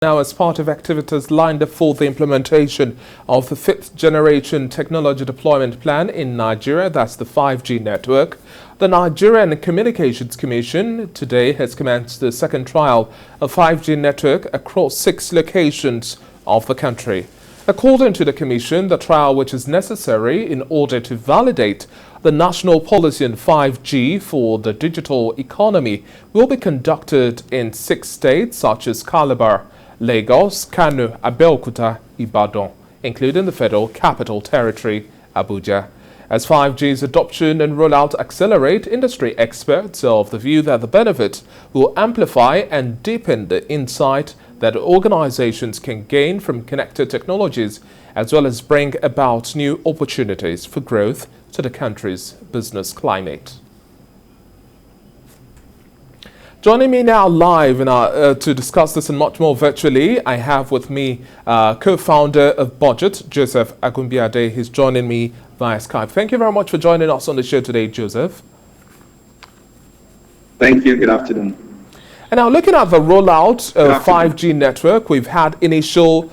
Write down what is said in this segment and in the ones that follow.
Now, as part of activities lined up for the implementation of the fifth generation technology deployment plan in Nigeria, that's the 5G network, the Nigerian Communications Commission today has commenced the second trial of 5G network across 6 locations of the country. According to the Commission, the trial, which is necessary in order to validate the national policy on 5G for the digital economy, will be conducted in 6 states such as Calabar, Lagos, Kano, Abeokuta, Ibadan, including the Federal Capital Territory, Abuja. As 5G's adoption and rollout accelerate, industry experts are of the view that the benefits will amplify and deepen the insight that organizations can gain from connected technologies, as well as bring about new opportunities for growth to the country's business climate. Joining me now live to discuss this and much more virtually, I have with me co-founder of BudgIT, Joseph Agunbiade. He's joining me via Skype. Thank you very much for joining us on the show today, Joseph. Thank you. Good afternoon. And now, looking at the rollout of 5G network, we've had initial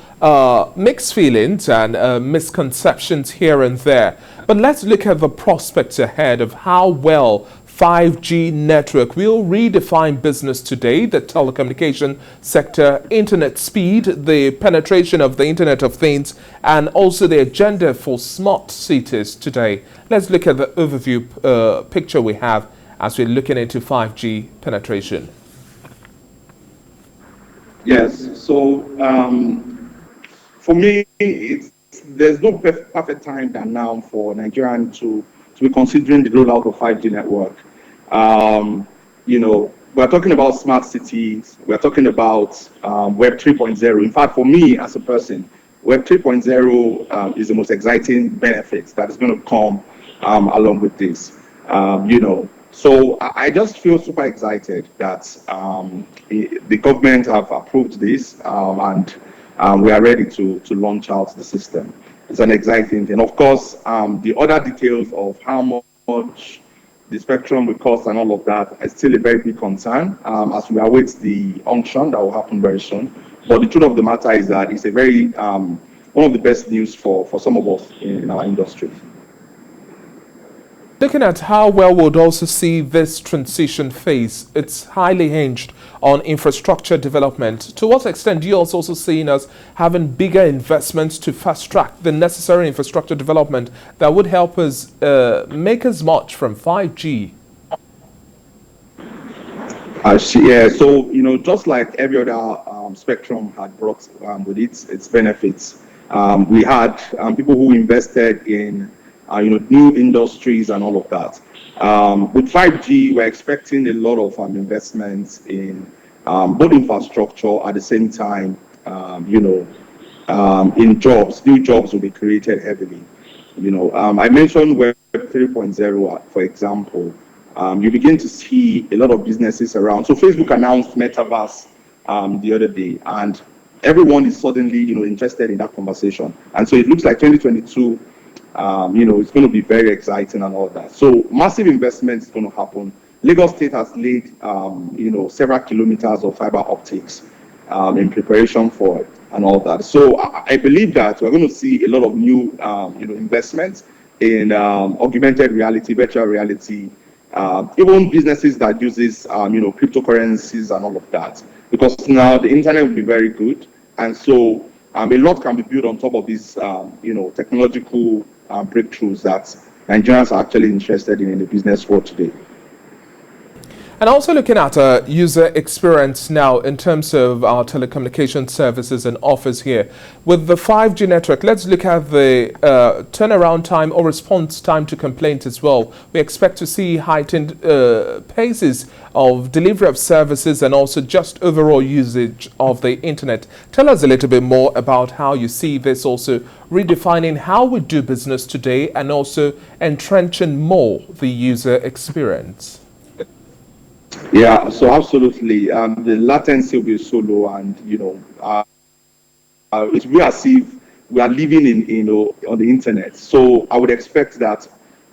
mixed feelings and misconceptions here and there. But let's look at the prospects ahead of how well 5G network will redefine business today, the telecommunication sector, internet speed, the penetration of the Internet of Things, and also the agenda for smart cities today. Let's look at the overview picture we have as we're looking into 5G penetration. Yes, so for me, there's no perfect time than now for Nigerian to be considering the rollout of 5G network. We're talking about smart cities, we're talking about Web 3.0. In fact, for me as a person, Web 3.0 is the most exciting benefit that is going to come along with this. So I just feel super excited that the government have approved this and we are ready to launch out the system. It's an exciting thing. Of course, the other details of how much the spectrum will cost and all of that is still a very big concern as we await the auction that will happen very soon. But the truth of the matter is that it's a very one of the best news for some of us in our industry. Looking at how well we'd also see this transition phase, it's highly hinged on infrastructure development. To what extent do you also see us having bigger investments to fast track the necessary infrastructure development that would help us make as much from 5G? Yeah, so just like every other spectrum had brought with its benefits, we had people who invested in new industries and all of that. With 5G, we're expecting a lot of investments in both infrastructure at the same time, in jobs. New jobs will be created heavily. I mentioned Web 3.0, for example. You begin to see a lot of businesses around. So Facebook announced Metaverse the other day, and everyone is suddenly interested in that conversation. And so it looks like 2022. It's going to be very exciting and all that. So massive investment is going to happen. Lagos State has laid, several kilometers of fiber optics in preparation for it and all that. So I believe that we're going to see a lot of new, investments in augmented reality, virtual reality, even businesses that uses, cryptocurrencies and all of that. Because now the internet will be very good, and so a lot can be built on top of these, technological breakthroughs that Nigerians are actually interested in the business world today. And also looking at user experience now in terms of our telecommunication services and offers here. With the 5G network, let's look at the turnaround time or response time to complaints as well. We expect to see heightened paces of delivery of services and also just overall usage of the internet. Tell us a little bit more about how you see this also redefining how we do business today and also entrenching more the user experience. Yeah, so absolutely. The latency will be so low, and it's as if we are living in on the internet. So I would expect that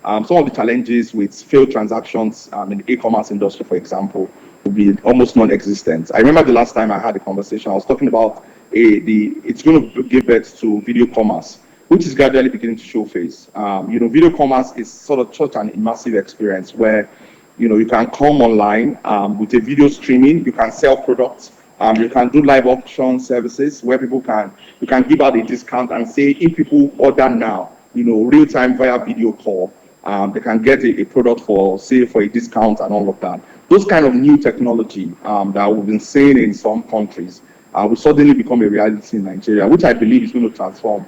some of the challenges with failed transactions in the e-commerce industry, for example, be almost non-existent. I remember the last time I had a conversation, I was talking about it's going to give birth to video commerce, which is gradually beginning to show face. Video commerce is sort of such an immersive experience where, you can come online with a video streaming, you can sell products, you can do live auction services where you can give out a discount and say if people order now, real time via video call, they can get a product for a discount and all of that. Those kind of new technology that we've been seeing in some countries will suddenly become a reality in Nigeria, which I believe is going to transform,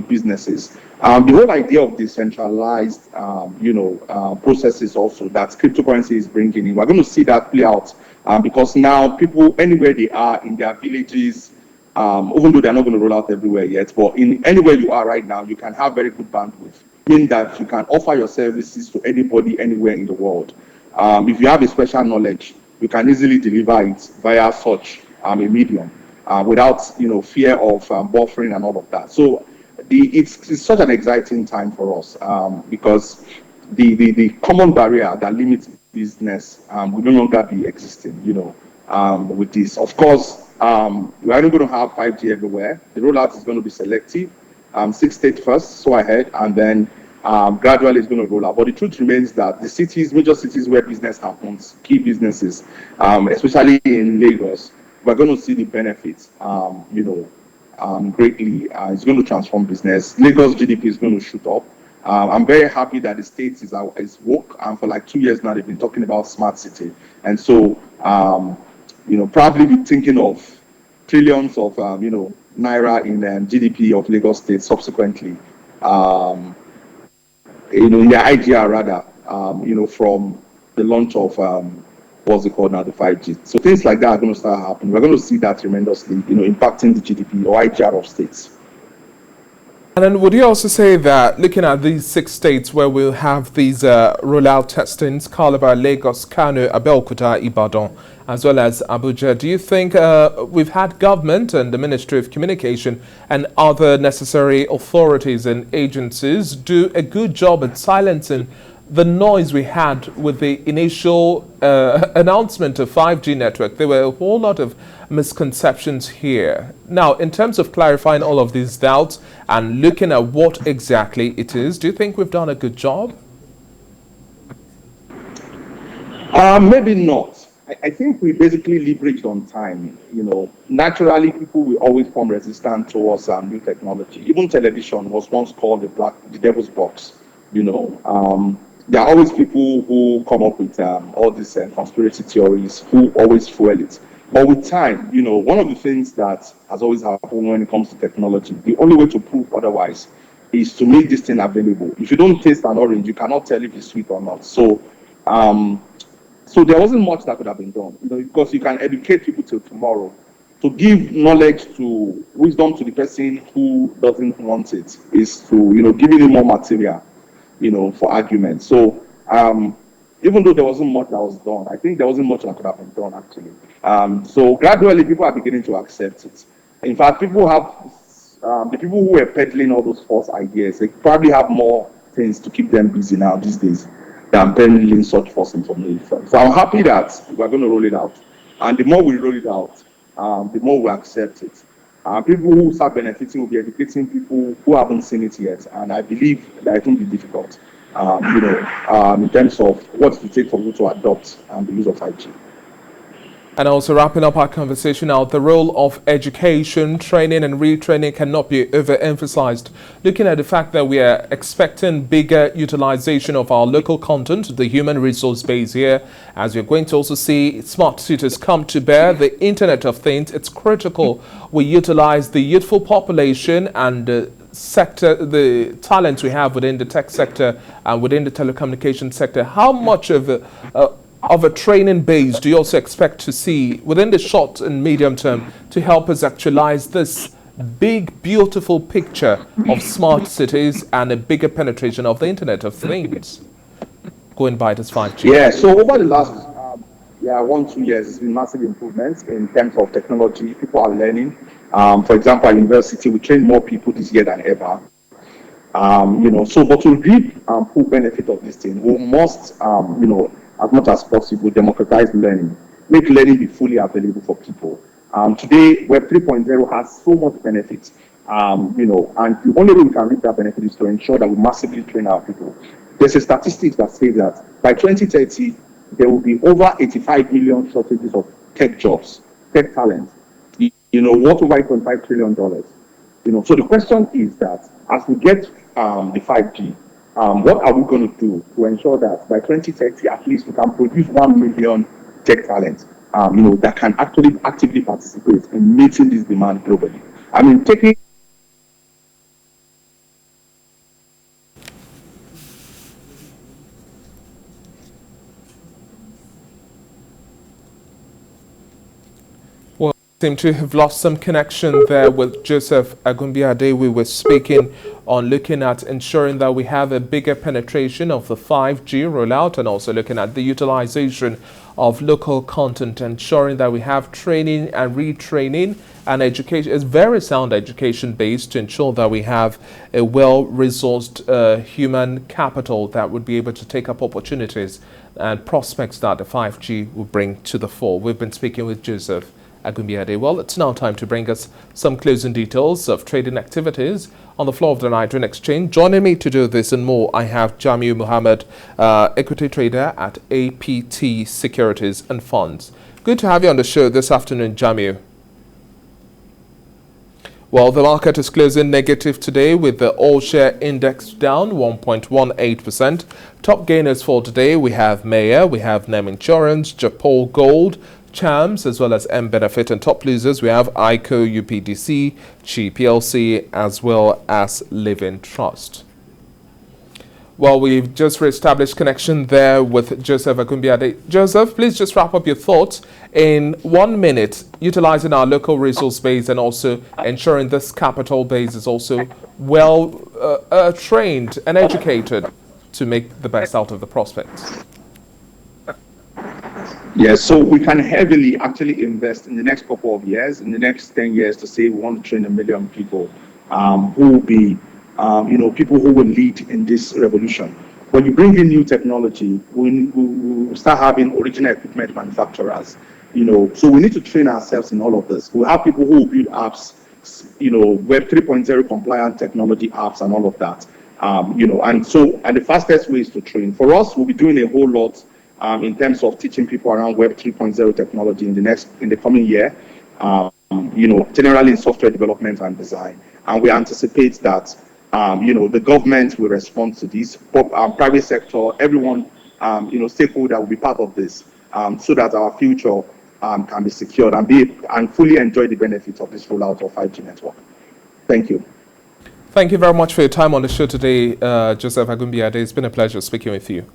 businesses. The whole idea of decentralized, processes also that cryptocurrency is bringing in, we're going to see that play out because now people, anywhere they are in their villages, even though they're not going to roll out everywhere yet, but in anywhere you are right now, you can have very good bandwidth, meaning that you can offer your services to anybody, anywhere in the world. If you have a special knowledge, you can easily deliver it via such a medium without fear of buffering and all of that. So it's such an exciting time for us because the common barrier that limits business will no longer be existing. With this, of course, we are not going to have 5G everywhere. The rollout is going to be selective. 6 states first, so ahead, and then gradually it's going to roll out. But the truth remains that the major cities where business happens, key businesses, especially in Lagos, we're going to see the benefits, greatly. It's going to transform business. Lagos GDP is going to shoot up. I'm very happy that the state is woke, and for like 2 years now they've been talking about smart city, and so probably be thinking of trillions of naira in GDP of Lagos State subsequently. In their IGR rather, from the launch of what's it called now, the 5G. So things like that are going to start happening. We're going to see that tremendously, impacting the GDP or IGR of states. And then would you also say that looking at these 6 states where we'll have these rollout testings, Calabar, Lagos, Kano, Abeokuta, Ibadan, as well as Abuja, do you think we've had government and the Ministry of Communication and other necessary authorities and agencies do a good job at silencing the noise we had with the initial announcement of 5G network? There were a whole lot of misconceptions here. Now, in terms of clarifying all of these doubts and looking at what exactly it is, do you think we've done a good job? Maybe not. I think we basically leveraged on time. Naturally, people will always form resistance towards new technology. Even television was once called the devil's box. There are always people who come up with all these conspiracy theories who always fuel it. But with time, one of the things that has always happened when it comes to technology, the only way to prove otherwise is to make this thing available. If you don't taste an orange, you cannot tell if it's sweet or not. So there wasn't much that could have been done, because you can educate people till tomorrow. To give knowledge to wisdom to the person who doesn't want it is to, giving him more material, for argument. So even though there wasn't much that was done, I think there wasn't much that could have been done actually. So gradually people are beginning to accept it. In fact, people have, the people who were peddling all those false ideas, they probably have more things to keep them busy now these days than peddling such false information. So I'm happy that we're going to roll it out. And the more we roll it out, the more we accept it. People who start benefiting will be educating people who haven't seen it yet. And I believe that it won't be difficult, in terms of what it will take for people to adopt the use of 5G. And also wrapping up our conversation now, the role of education, training and retraining cannot be overemphasized. Looking at the fact that we are expecting bigger utilization of our local content, the human resource base here, as we're going to also see smart cities come to bear, the Internet of Things, it's critical we utilize the youthful population and the talents we have within the tech sector and within the telecommunication sector. How much of a training base do you also expect to see within the short and medium term to help us actualize this big, beautiful picture of smart cities and a bigger penetration of the Internet of Things going by this 5G? Yeah, so over the last 1-2 years, it's been massive improvements in terms of technology. People are learning. For example, at university, we train more people this year than ever. But to reap full benefit of this thing, we must, as much as possible, democratize learning. make learning be fully available for people. Today, Web 3.0 has so much benefits, and the only way we can reap that benefit is to ensure that we massively train our people. There's a statistic that says that by 2030, there will be over 85 million shortages of tech jobs, tech talent, worth over $8.5 trillion. So the question is that as we get the 5G, what are we going to do to ensure that by 2030, at least we can produce 1 million tech talent, that can actually actively participate in meeting this demand globally? I mean, taking Seem to have lost some connection there with Joseph Agunbiade. We were speaking on looking at ensuring that we have a bigger penetration of the 5G rollout, and also looking at the utilization of local content, ensuring that we have training and retraining and education. It's very sound education based to ensure that we have a well-resourced human capital that would be able to take up opportunities and prospects that the 5G will bring to the fore. We've been speaking with Joseph Agunbiade. Well, it's now time to bring us some closing details of trading activities on the floor of the Nigerian exchange. Joining me to do this and more, I have Jamiu Muhammad, equity trader at APT Securities and Funds. Good to have you on the show this afternoon, Jamiu. Well, the market is closing negative today with the all-share index down 1.18%. Top gainers for today, we have Maya, we have NEM Insurance, Japol Gold, Chams, as well as M Benefit, and top losers we have ICO, UPDC, Chi PLC, as well as Living Trust. Well, we've just reestablished connection there with Joseph Agunbiade. Joseph, please just wrap up your thoughts in 1 minute, utilizing our local resource base and also ensuring this capital base is also well trained and educated to make the best out of the prospects. Yes, so we can heavily actually invest in the next couple of years, in the next 10 years, to say we want to train 1 million people who will be, people who will lead in this revolution. When you bring in new technology, we start having original equipment manufacturers, so we need to train ourselves in all of this. We have people who will build apps, Web 3.0 compliant technology apps and all of that, and the fastest way is to train. For us, we'll be doing a whole lot in terms of teaching people around Web 3.0 technology in the coming year, generally in software development and design. And we anticipate that, the government will respond to this, private sector, everyone, stakeholder will be part of this, so that our future can be secured and fully enjoy the benefits of this rollout of 5G network. Thank you. Thank you very much for your time on the show today, Joseph Agunbiade. It's been a pleasure speaking with you.